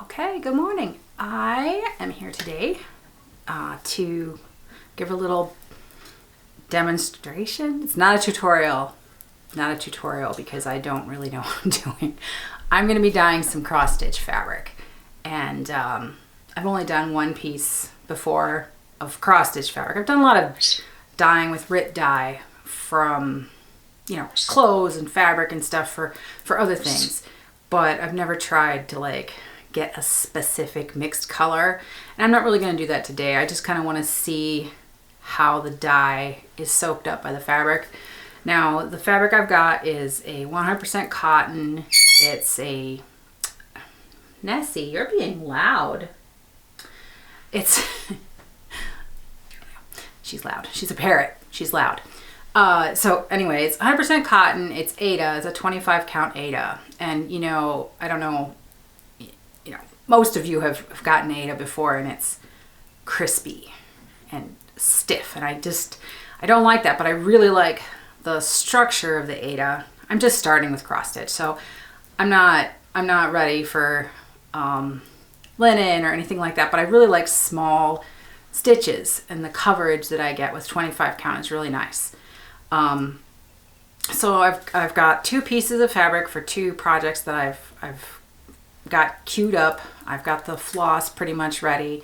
Okay, good morning. I am here today to give a little demonstration. It's not a tutorial, because I don't really know what I'm doing. I'm going to be dyeing some cross stitch fabric, and I've only done one piece before of cross stitch fabric. I've done a lot of dyeing with RIT dye from, you know, clothes and fabric and stuff for other things, but I've never tried to like get a specific mixed color, and I'm not really going to do that today. I just kind of want to see how the dye is soaked up by the fabric. Now the fabric I've got is a 100% cotton. It's a Nessie, you're being loud. It's she's loud. She's a parrot. She's loud. So anyway, it's 100% cotton. It's Aida. It's a 25 count Aida. And you know, I don't know, you know, most of you have gotten Aida before, and it's crispy and stiff. And I don't like that, but I really like the structure of the Aida. I'm just starting with cross stitch, so I'm not ready for linen or anything like that, but I really like small stitches, and the coverage that I get with 25 count is really nice. So I've got two pieces of fabric for two projects that I've got queued up. I've got the floss pretty much ready,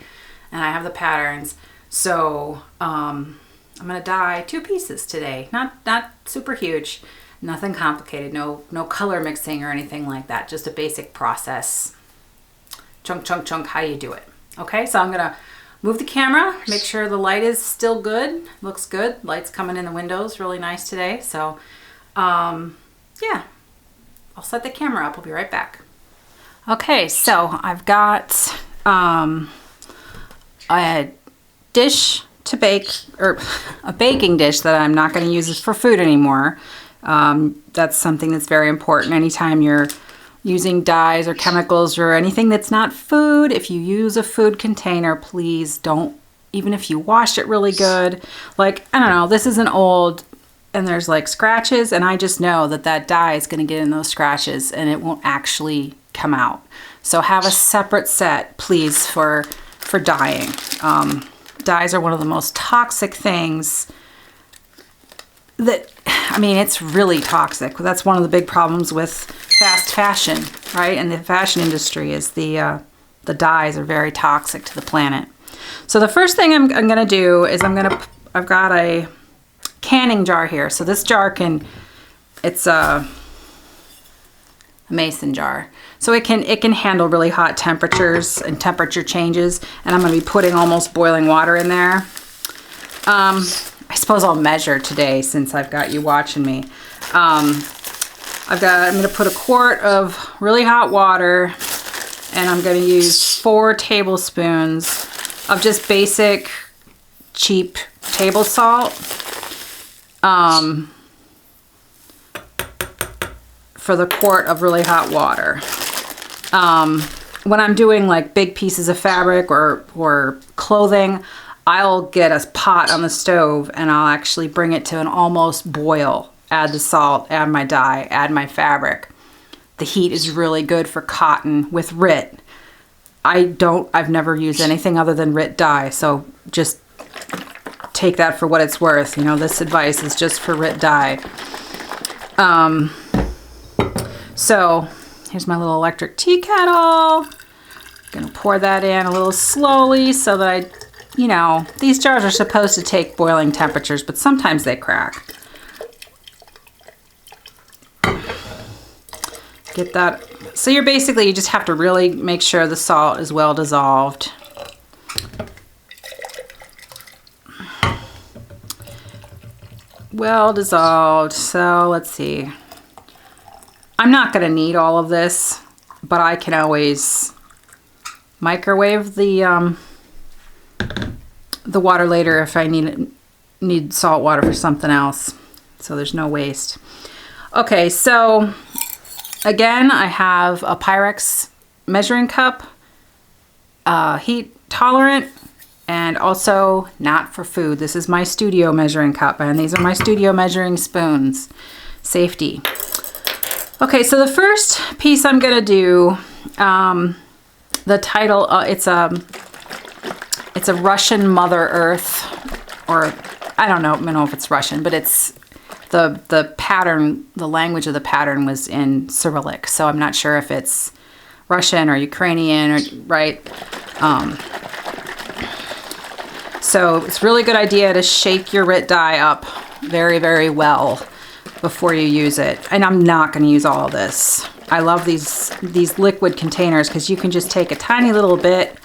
and I have the patterns. So I'm gonna dye two pieces today. Not super huge, nothing complicated, no color mixing or anything like that, just a basic process. Chunk, chunk, chunk, how do you do it? Okay, so I'm gonna move the camera, make sure the light is still good, looks good. Light's coming in the windows really nice today. So yeah, I'll set the camera up. I'll be right back. Okay, so I've got a dish to bake, or a baking dish that I'm not going to use for food anymore. That's something that's very important anytime you're using dyes or chemicals or anything that's not food. If you use a food container, please don't, even if you wash it really good. Like, I don't know, this is an old, and there's like scratches, and I just know that dye is going to get in those scratches and it won't actually come out. So have a separate set, please, for dyeing. Dyes are one of the most toxic things that, I mean, it's really toxic. That's one of the big problems with fast fashion, right? And the fashion industry is the dyes are very toxic to the planet. So the first thing I'm going to do is I've got a canning jar here. So this jar it's a mason jar. So it can handle really hot temperatures and temperature changes. And I'm going to be putting almost boiling water in there. I suppose I'll measure today since I've got you watching me. I'm going to put a quart of really hot water, and I'm going to use 4 tablespoons of just basic cheap table salt. For the quart of really hot water. When I'm doing like big pieces of fabric or clothing, I'll get a pot on the stove and I'll actually bring it to an almost boil. Add the salt, add my dye, add my fabric. The heat is really good for cotton with RIT. I've never used anything other than RIT dye, so just take that for what it's worth. You know, this advice is just for RIT dye. So here's my little electric tea kettle. Gonna pour that in a little slowly so that you know, these jars are supposed to take boiling temperatures, but sometimes they crack. Get that. So you just have to really make sure the salt is well dissolved. Well dissolved. So let's see. I'm not going to need all of this, but I can always microwave the water later if I need salt water for something else. So there's no waste. Okay, so again, I have a Pyrex measuring cup, heat tolerant, and also not for food. This is my studio measuring cup, and these are my studio measuring spoons. Safety. Okay, so the first piece I'm gonna do the title, it's a Russian Mother Earth, or I don't know if it's Russian, but it's the pattern, the language of the pattern was in Cyrillic, so I'm not sure if it's Russian or Ukrainian, or right. So it's a really good idea to shake your RIT dye up very, very well before you use it. And I'm not going to use all of this. I love these liquid containers because you can just take a tiny little bit,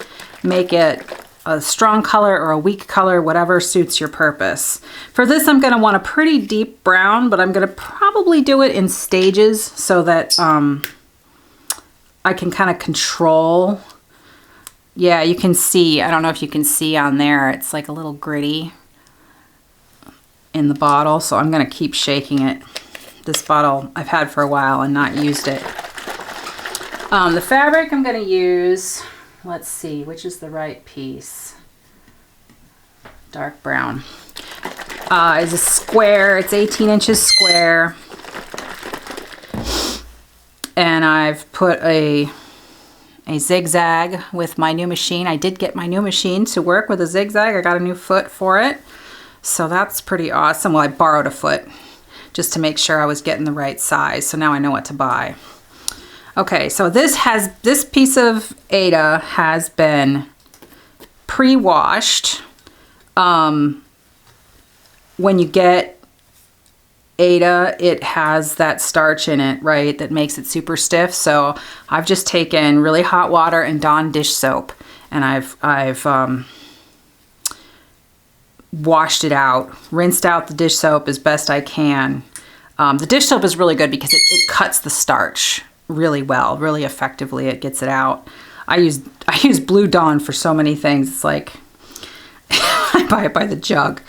make it a strong color or a weak color, whatever suits your purpose. For this, I'm going to want a pretty deep brown, but I'm going to probably do it in stages so that I can kind of control. Yeah, you can see, I don't know if you can see on there, it's like a little gritty in the bottle, so I'm going to keep shaking it. This bottle I've had for a while and not used it. The fabric I'm going to use, let's see, which is the right piece? Dark brown. Is a square, it's 18 inches square. And I've put a zigzag with my new machine. I did get my new machine to work with a zigzag. I got a new foot for it. So that's pretty awesome. Well, I borrowed a foot just to make sure I was getting the right size. So now I know what to buy. Okay, so this piece of Aida has been pre-washed. When you get Aida, it has that starch in it, right, that makes it super stiff. So I've just taken really hot water and Dawn dish soap, and I've washed it out, rinsed out the dish soap as best I can. The dish soap is really good because it cuts the starch really well, really effectively. It gets it out. I use Blue Dawn for so many things. It's like I buy it by the jug.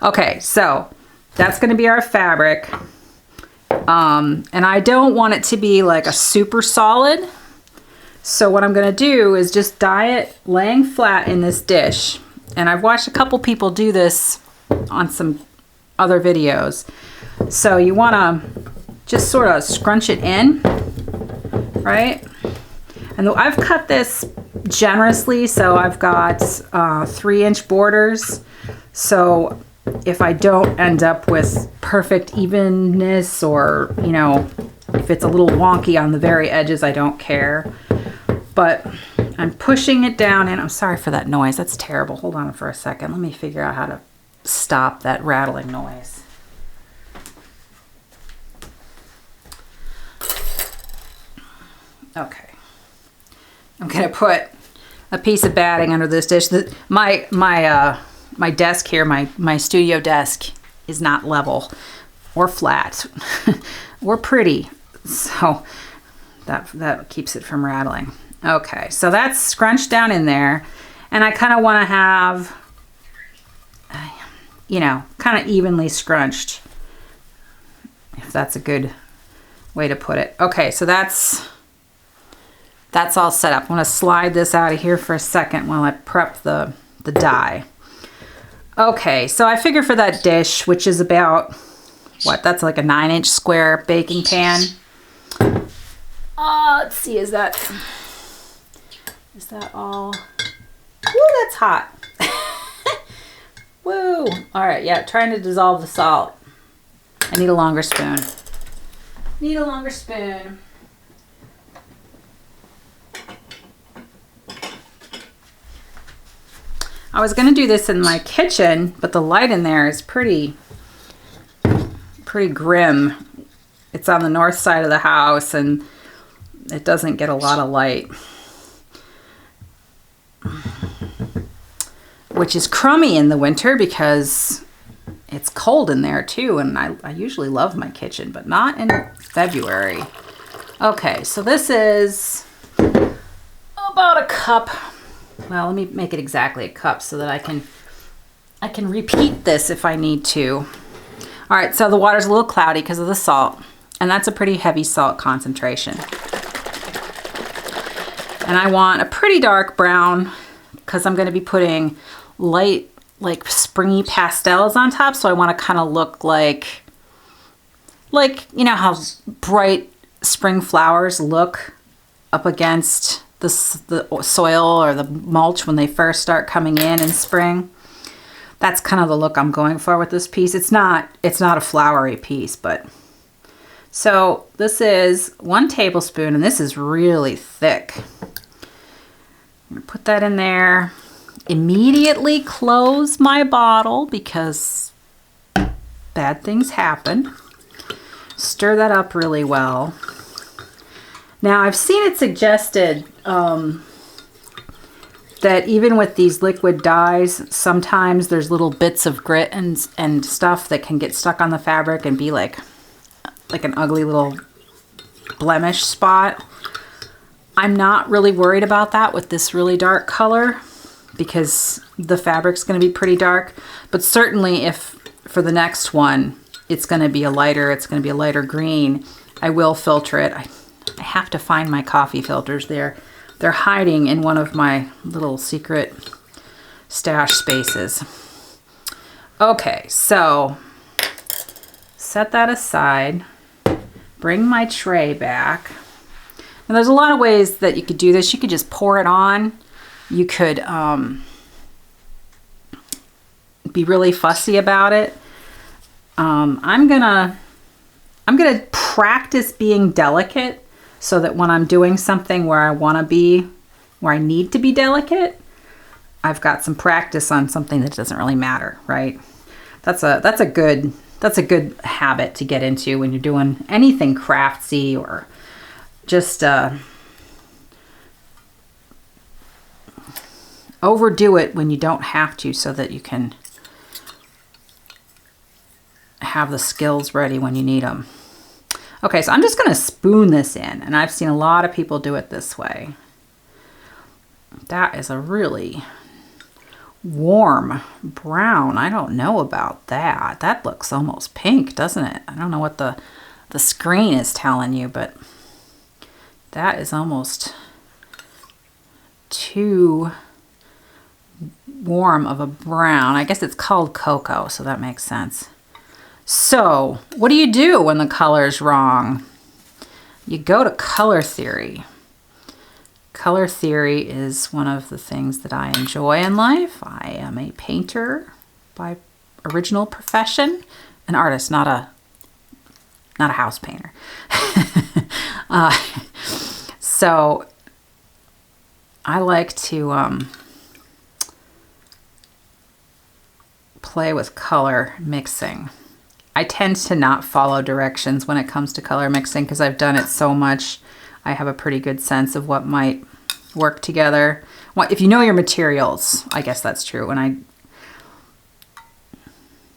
Okay, so that's going to be our fabric. And I don't want it to be like a super solid. So what I'm going to do is just dye it laying flat in this dish. And I've watched a couple people do this on some other videos. So you want to just sort of scrunch it in, right? And I've cut this generously, so I've got 3-inch borders. So if I don't end up with perfect evenness, or, you know, if it's a little wonky on the very edges, I don't care. But I'm pushing it down, and I'm sorry for that noise. That's terrible. Hold on for a second. Let me figure out how to stop that rattling noise. Okay. I'm going to put a piece of batting under this dish. My desk here, my studio desk, is not level or flat or pretty, so that keeps it from rattling. Okay, so that's scrunched down in there, and I kind of want to have, you know, kind of evenly scrunched, if that's a good way to put it. Okay, so that's all set up. I'm going to slide this out of here for a second while I prep the dye. Okay, so I figure for that dish, which is about, what, that's like a 9-inch square baking pan. Let's see, is that all? Woo, that's hot. Woo. All right, yeah, trying to dissolve the salt. I need a longer spoon. Need a longer spoon. I was going to do this in my kitchen, but the light in there is pretty grim. It's on the north side of the house, and it doesn't get a lot of light, which is crummy in the winter because it's cold in there too, and I usually love my kitchen, but not in February. Okay, so this is about a cup. Well, let me make it exactly a cup so that I can repeat this if I need to. All right, so the water's a little cloudy because of the salt, and that's a pretty heavy salt concentration. And I want a pretty dark brown because I'm going to be putting light, like springy pastels on top, so I want to kind of look like, you know how bright spring flowers look up against the soil or the mulch when they first start coming in spring. That's kind of the look I'm going for with this piece. It's not a flowery piece, but so this is 1 tablespoon, and this is really thick. I'm gonna put that in there. Immediately close my bottle because bad things happen. Stir that up really well. Now I've seen it suggested that even with these liquid dyes, sometimes there's little bits of grit and stuff that can get stuck on the fabric and be like an ugly little blemish spot. I'm not really worried about that with this really dark color because the fabric's going to be pretty dark. But certainly if for the next one it's going to be a lighter green, I will filter it. I have to find my coffee filters there. They're hiding in one of my little secret stash spaces. Okay, so set that aside. Bring my tray back. And there's a lot of ways that you could do this. You could just pour it on. You could be really fussy about it. I'm gonna practice being delicate so that when I'm doing something where I need to be delicate, I've got some practice on something that doesn't really matter, right? That's a good habit to get into when you're doing anything craftsy or just overdo it when you don't have to so that you can have the skills ready when you need them. Okay, so I'm just going to spoon this in, and I've seen a lot of people do it this way. That is a really warm brown. I don't know about that. That looks almost pink, doesn't it? I don't know what the screen is telling you, but that is almost too warm of a brown. I guess it's called cocoa, so that makes sense. So what do you do when the color's wrong? You go to color theory. Color theory is one of the things that I enjoy in life. I am a painter by original profession, an artist, not a house painter. So I like to play with color mixing. I tend to not follow directions when it comes to color mixing because I've done it so much. I have a pretty good sense of what might work together. Well, if you know your materials, I guess that's true.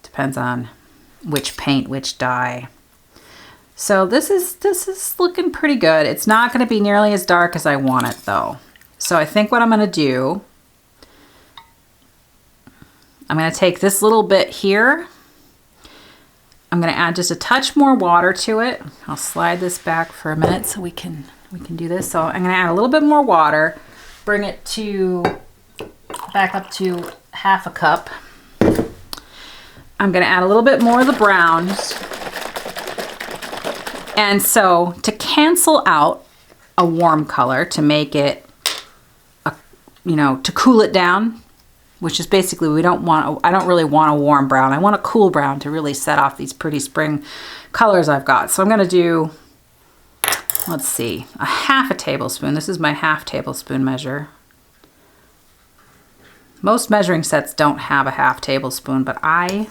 Depends on which paint, which dye. So this is looking pretty good. It's not going to be nearly as dark as I want it though. So I think what I'm going to do, I'm going to take this little bit here. I'm going to add just a touch more water to it. I'll slide this back for a minute so we can do this. So I'm going to add a little bit more water, bring it back up to half a cup. I'm going to add a little bit more of the browns. And so to cancel out a warm color, to make it, to cool it down, which is basically I don't really want a warm brown. I want a cool brown to really set off these pretty spring colors I've got. So I'm going to do, let's see, a half a tablespoon. This is my half tablespoon measure. Most measuring sets don't have a half tablespoon, but I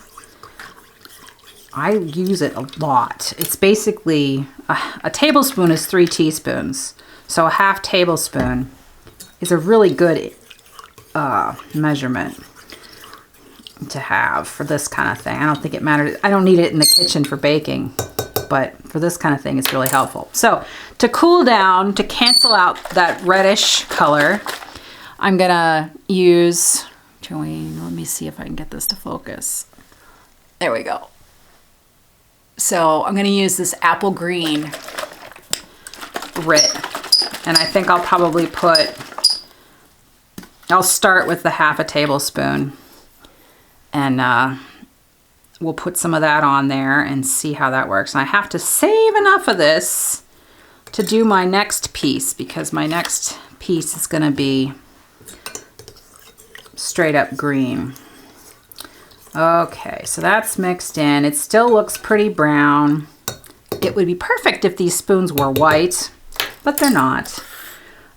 use it a lot. It's basically, a tablespoon is 3 teaspoons. So a half tablespoon is a really good measurement to have for this kind of thing. I don't think it matters. I don't need it in the kitchen for baking, but for this kind of thing, it's really helpful. So to cool down, to cancel out that reddish color, I'm gonna use, Joanne, let me see if I can get this to focus. There we go. So I'm gonna use this apple green RIT, and I think I'll probably I'll start with the half a tablespoon, and we'll put some of that on there and see how that works. And I have to save enough of this to do my next piece, because my next piece is going to be straight up green. Okay, so that's mixed in. It still looks pretty brown. It would be perfect if these spoons were white, but they're not.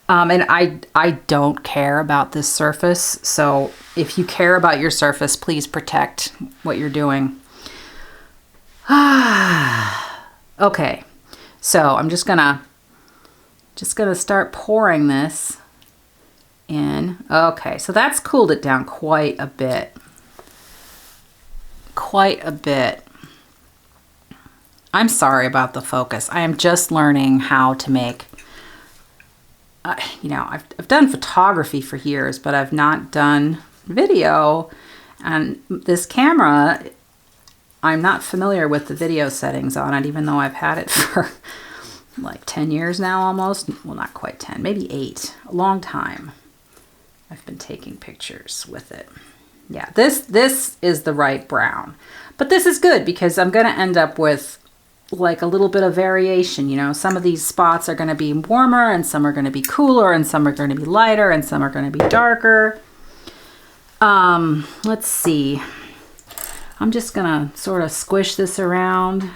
And I don't care about this surface, so if you care about your surface, please protect what you're doing. Okay, so I'm just gonna start pouring this in. Okay, so that's cooled it down quite a bit. Quite a bit. I'm sorry about the focus. I am just learning how to make, you know, I've done photography for years, but I've not done video. And this camera, I'm not familiar with the video settings on it, even though I've had it for like 10 years now almost. Well, not quite 10, maybe 8. A long time I've been taking pictures with it. Yeah, this is the right brown. But this is good because I'm going to end up with like a little bit of variation. You know, some of these spots are going to be warmer and some are going to be cooler and some are going to be lighter and some are going to be darker. Let's see. I'm just going to sort of squish this around.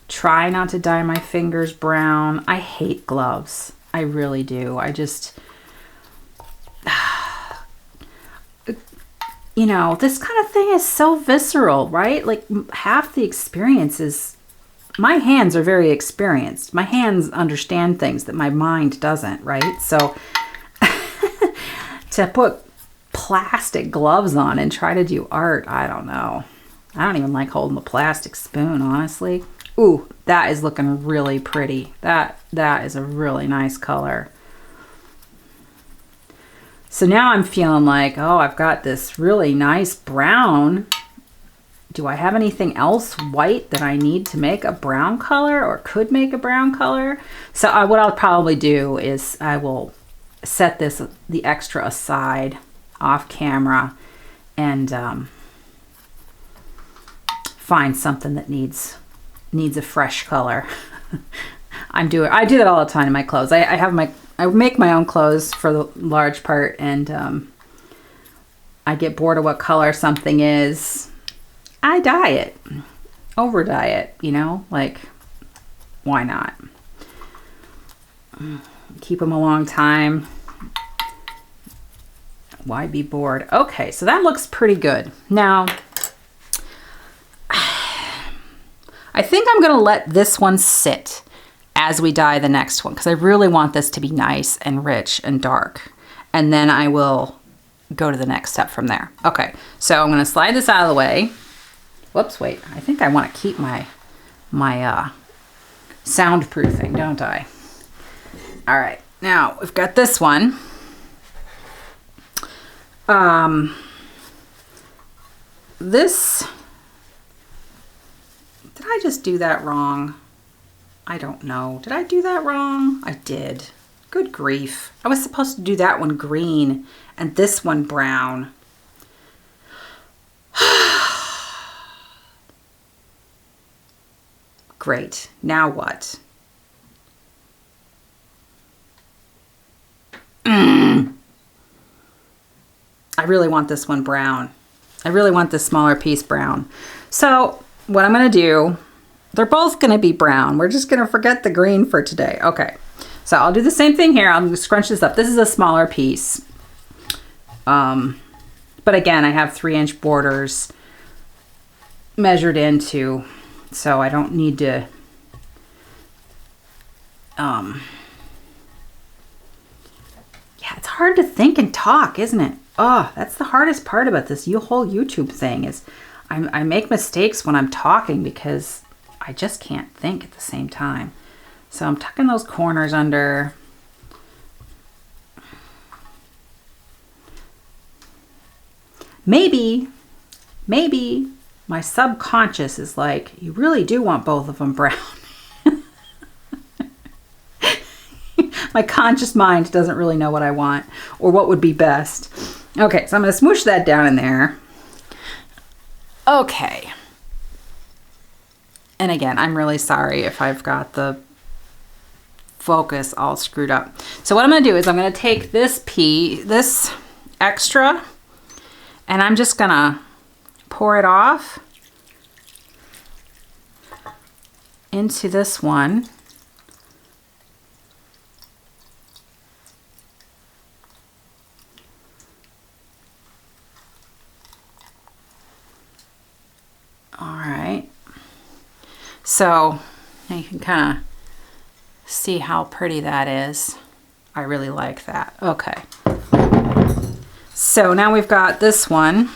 Try not to dye my fingers brown. I hate gloves. I really do. I just... You know, this kind of thing is so visceral, right? Like half the experience is, my hands are very experienced. My hands understand things that my mind doesn't, right? So to put plastic gloves on and try to do art, I don't know. I don't even like holding the plastic spoon, honestly. Ooh, that is looking really pretty. That is a really nice color. So now I'm feeling like, oh, I've got this really nice brown. Do I have anything else white that I need to make a brown color or could make a brown color? So what I'll probably do is I will set the extra aside off camera and find something that needs a fresh color. I do that all the time in my clothes. I make my own clothes for the large part, and I get bored of what color something is. I dye it, over dye it, you know, like why not? Keep them a long time. Why be bored? Okay, so that looks pretty good. Now, I think I'm gonna let this one sit as we dye the next one, because I really want this to be nice and rich and dark. And then I will go to the next step from there. Okay, so I'm gonna slide this out of the way. Whoops, wait, I think I wanna keep my soundproofing, don't I? All right, now we've got this one. This, did I just do that wrong? I don't know. Did I do that wrong? I did. Good grief. I was supposed to do that one green and this one brown. Great. Now what? I really want this one brown. I really want this smaller piece brown. So what I'm going to do, they're both going to be brown. We're just going to forget the green for today. Okay. So I'll do the same thing here. I'm going to scrunch this up. This is a smaller piece. But again, I have 3-inch borders measured into, so I don't need to, yeah, it's hard to think and talk, isn't it? Oh, that's the hardest part about this whole YouTube thing is I make mistakes when I'm talking because I just can't think at the same time. So I'm tucking those corners under. Maybe my subconscious is like, you really do want both of them brown. My conscious mind doesn't really know what I want or what would be best. Okay, so I'm going to smoosh that down in there. Okay. And again, I'm really sorry if I've got the focus all screwed up. So what I'm gonna do is I'm gonna take this extra, and I'm just gonna pour it off into this one. All right. So now you can kind of see how pretty that is. I really like that. Okay. So now we've got this one.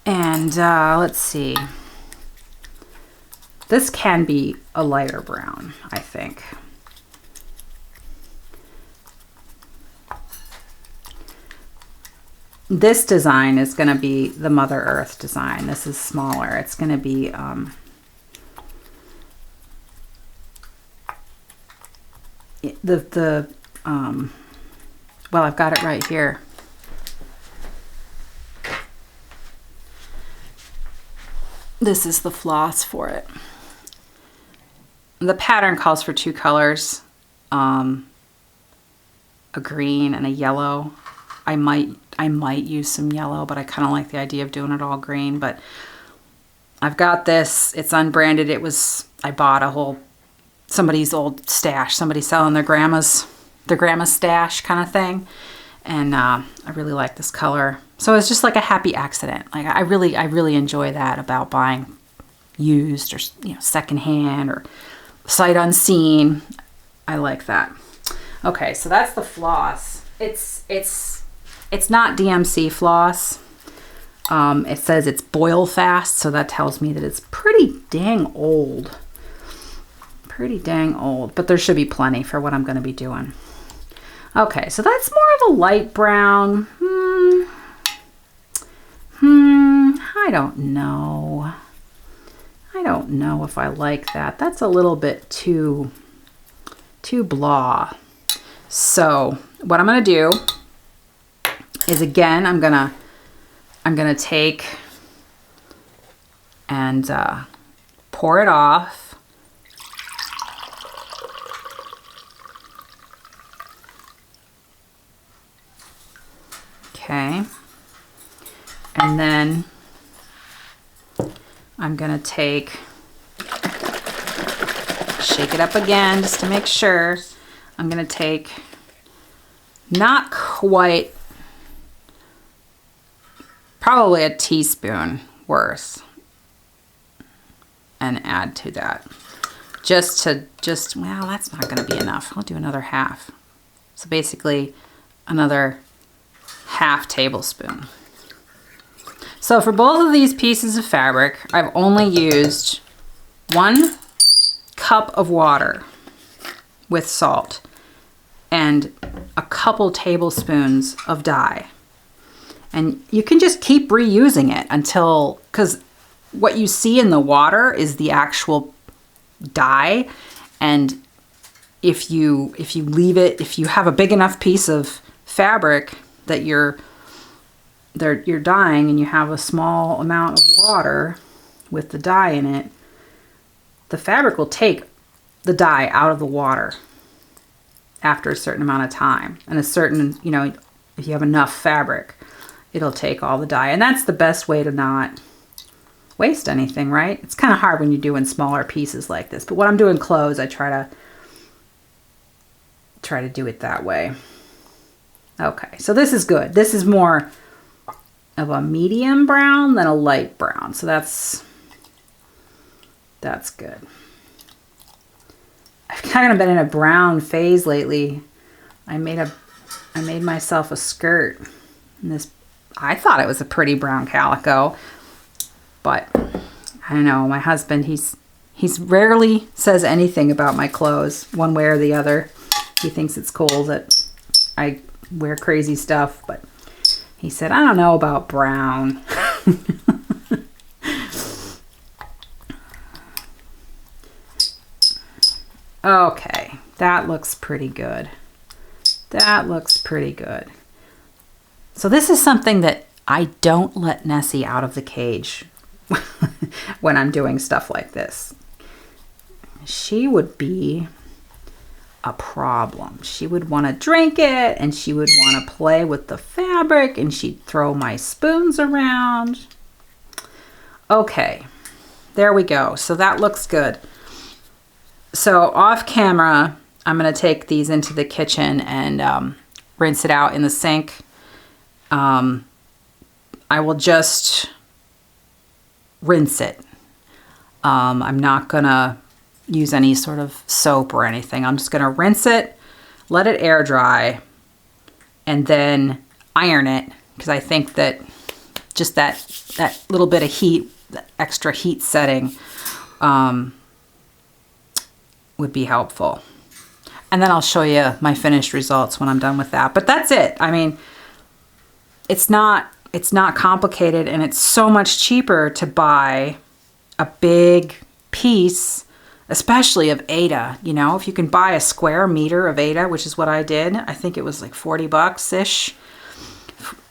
And let's see. This can be a lighter brown, I think. This design is going to be the Mother Earth design. This is smaller. It's going to be well, I've got it right here. This is the floss for it. The pattern calls for 2 colors, a green and a yellow. I might use some yellow, but I kind of like the idea of doing it all green. But I've got this. It's unbranded. I bought somebody's old stash. Somebody selling their grandma's stash kind of thing, and I really like this color. So it's just like a happy accident. Like I really enjoy that about buying used or secondhand or sight unseen. I like that. Okay, so that's the floss. It's not DMC floss. It says it's boil fast, so that tells me that it's pretty dang old. Pretty dang old, but there should be plenty for what I'm going to be doing. Okay, so that's more of a light brown. I don't know. I don't know if I like that. That's a little bit too blah. So what I'm going to do is, again, I'm gonna take and pour it off. Okay. And then I'm gonna shake it up again just to make sure. I'm gonna take not quite, probably a teaspoon worth, and add to that. Well, that's not gonna be enough. I'll do another half. So basically another half tablespoon. So for both of these pieces of fabric, I've only used 1 cup of water with salt and a couple tablespoons of dye. And you can just keep reusing it until, because what you see in the water is the actual dye. And if you leave it, if you have a big enough piece of fabric that you're dyeing and you have a small amount of water with the dye in it, the fabric will take the dye out of the water after a certain amount of time. And a certain, if you have enough fabric, it'll take all the dye. And that's the best way to not waste anything, right? It's kind of hard when you're doing smaller pieces like this. But when I'm doing clothes, I try to do it that way. Okay, so this is good. This is more of a medium brown than a light brown. So that's good. I've kind of been in a brown phase lately. I made myself a skirt. And this, I thought it was a pretty brown calico, but I don't know. My husband, he's rarely says anything about my clothes one way or the other. He thinks it's cool that I wear crazy stuff, but he said, I don't know about brown. Okay, that looks pretty good. That looks pretty good. So this is something that I don't let Nessie out of the cage when I'm doing stuff like this. she would be a problem. She would want to drink it, and she would want to play with the fabric, and she'd throw my spoons around. Okay, there we go. So that looks good. So off camera, I'm going to take these into the kitchen and rinse it out in the sink. I will just rinse it. I'm not going to use any sort of soap or anything. I'm just going to rinse it, let it air dry, and then iron it, because I think that just that little bit of heat, the extra heat setting, would be helpful. And then I'll show you my finished results when I'm done with that. But that's it. I mean, it's not complicated, and it's so much cheaper to buy a big piece, especially of Aida. You know, if you can buy a square meter of Aida, which is what I did, I think it was like 40 bucks-ish.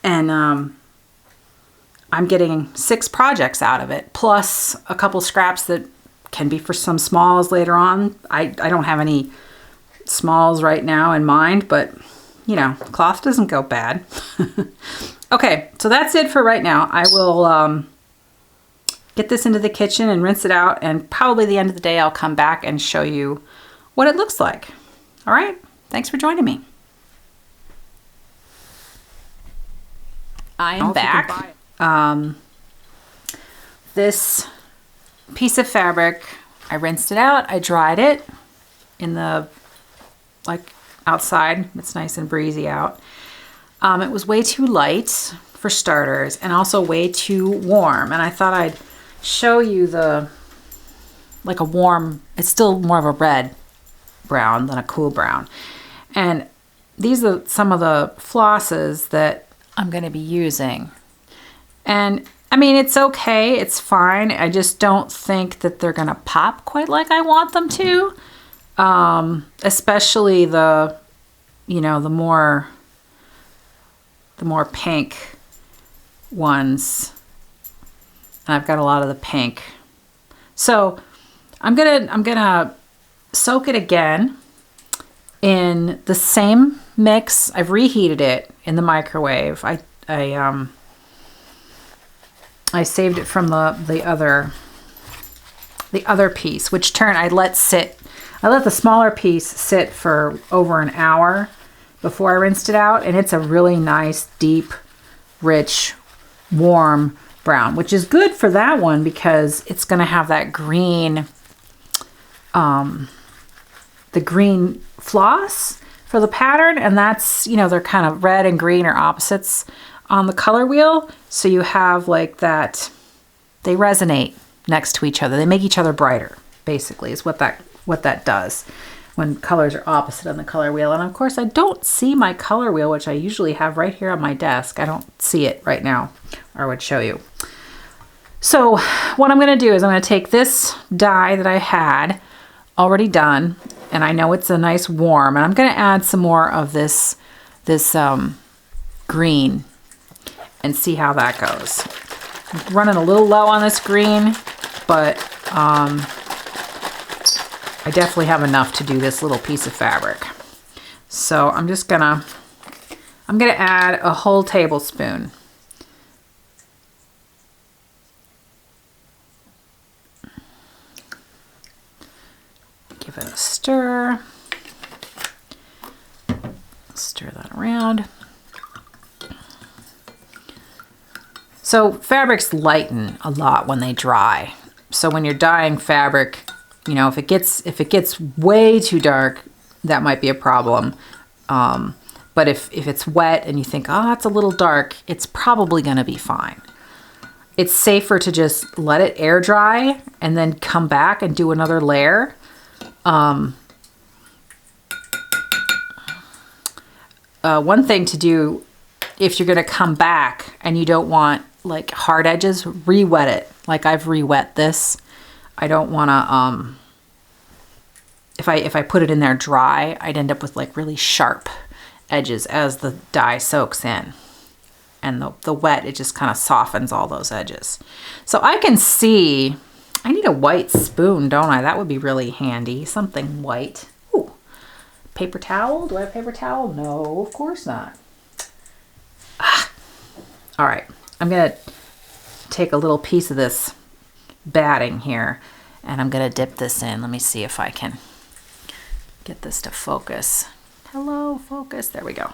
And I'm getting 6 projects out of it, plus a couple scraps that can be for some smalls later on. I don't have any smalls right now in mind, but you know, cloth doesn't go bad. Okay, so that's it for right now. I will get this into the kitchen and rinse it out, and probably the end of the day I'll come back and show you what it looks like. All right, thanks for joining me. I am back. This piece of fabric, I rinsed it out, I dried it in the, like, outside. It's nice and breezy out. It was way too light for starters, and also way too warm, and I thought I'd show you the, like a warm, it's still more of a red brown than a cool brown. And these are some of the flosses that I'm going to be using. And I mean, it's okay, it's fine. I just don't think that they're going to pop quite like I want them to. Especially the, you know, the more pink ones. And I've got a lot of the pink. So I'm gonna soak it again in the same mix. I've reheated it in the microwave. I saved it from the other piece, which I let the smaller piece sit for over an hour before I rinsed it out, and it's a really nice, deep, rich, warm brown, which is good for that one because it's going to have that green, the green floss for the pattern, and that's, you know, they're kind of red and green are opposites on the color wheel, so you have like that, they resonate next to each other. They make each other brighter, basically, is what that does when colors are opposite on the color wheel. And of course, I don't see my color wheel, which I usually have right here on my desk. I don't see it right now, or I would show you. So what I'm going to do is I'm going to take this dye that I had already done, and I know it's a nice warm, and I'm going to add some more of this green and see how that goes. I'm running a little low on this green, but I definitely have enough to do this little piece of fabric. So I'm gonna add a whole tablespoon. Give it a stir. Stir that around. So fabrics lighten a lot when they dry. So when you're dyeing fabric, you know, if it gets way too dark, that might be a problem. But if it's wet and you think, oh, it's a little dark, it's probably going to be fine. It's safer to just let it air dry and then come back and do another layer. One thing to do if you're going to come back and you don't want like hard edges, re-wet it. Like I've re-wet this. I don't want to, if I put it in there dry, I'd end up with like really sharp edges as the dye soaks in. And the wet, it just kind of softens all those edges. So I can see I need a white spoon, don't I? That would be really handy. Something white. Ooh. Paper towel? Do I have paper towel? No, of course not. Ah. All right. I'm going to take a little piece of this batting here, and I'm going to dip this in. Let me see if I can get this to focus. Hello, focus. There we go.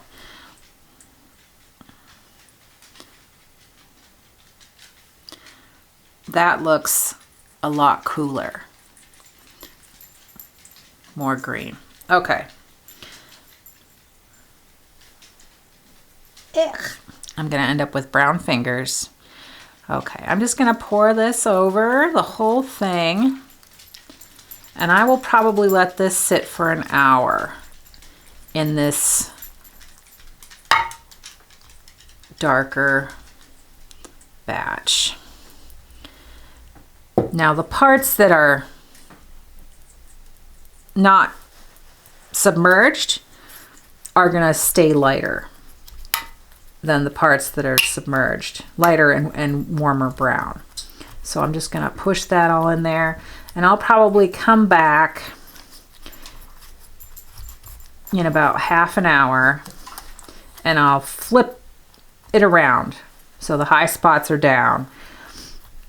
That looks a lot cooler. More green. Okay. Ugh. I'm going to end up with brown fingers. Okay, I'm just going to pour this over the whole thing. And I will probably let this sit for an hour in this darker batch. Now the parts that are not submerged are going to stay lighter than the parts that are submerged, lighter and warmer brown. So I'm just going to push that all in there, and I'll probably come back in about half an hour and I'll flip it around so the high spots are down,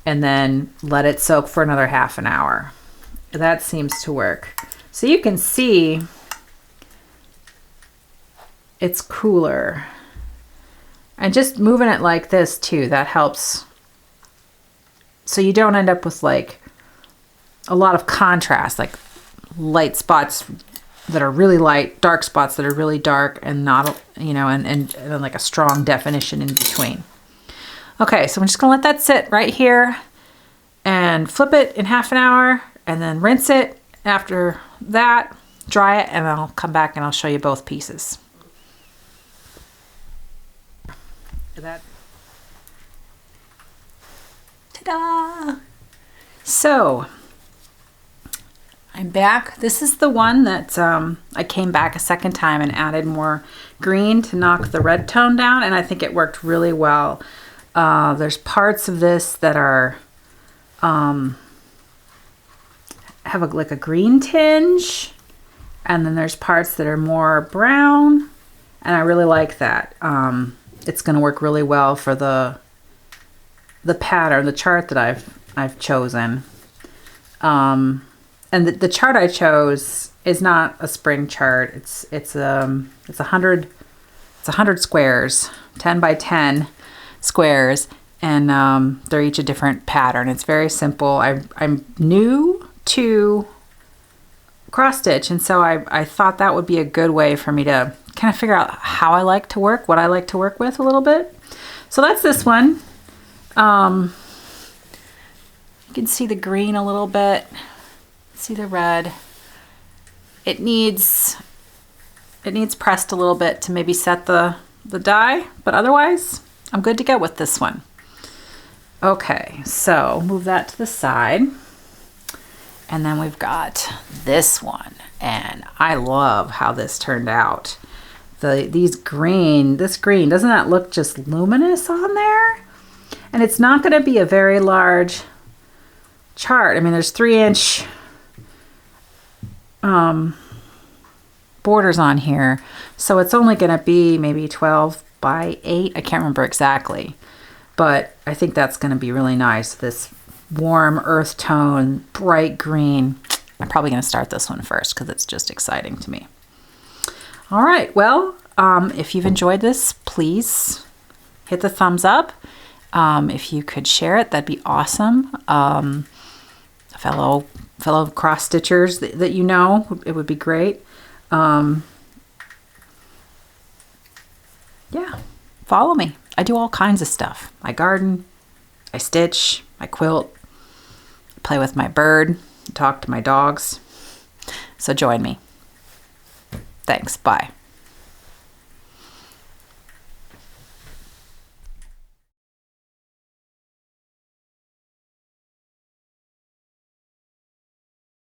and then let it soak for another half an hour. That seems to work. So you can see it's cooler. And just moving it like this too, that helps. So you don't end up with like a lot of contrast, like light spots that are really light, dark spots that are really dark, and not, you know, and then like a strong definition in between. Okay, so I'm just gonna let that sit right here and flip it in half an hour, and then rinse it after that, dry it, and I'll come back and I'll show you both pieces. Ta-da! So I'm back. This is the one that I came back a second time and added more green to knock the red tone down, and I think it worked really well. There's parts of this that are have like a green tinge, and then there's parts that are more brown, and I really like that. It's going to work really well for the pattern, the chart that I've chosen. And the chart I chose is not a spring chart. It's 100 squares, 10 by 10 squares, and they're each a different pattern. It's very simple. I'm new to cross stitch, and so I thought that would be a good way for me to kind of figure out how I like to work, what I like to work with a little bit. So that's this one. You can see the green a little bit, see the red. It needs pressed a little bit to maybe set the dye, but otherwise I'm good to go with this one. Okay, so move that to the side. And then we've got this one, and I love how this turned out. This green, doesn't that look just luminous on there? And it's not going to be a very large chart. I mean, there's 3-inch borders on here, so it's only going to be maybe 12 by 8. I can't remember exactly, but I think that's going to be really nice. This warm earth tone, bright green. I'm probably going to start this one first because it's just exciting to me. All right, well, if you've enjoyed this, please hit the thumbs up. If you could share it, that'd be awesome. Fellow cross stitchers that you know, it would be great. Yeah, follow me. I do all kinds of stuff. I garden, I stitch, I quilt, play with my bird, talk to my dogs. So join me. Thanks. Bye.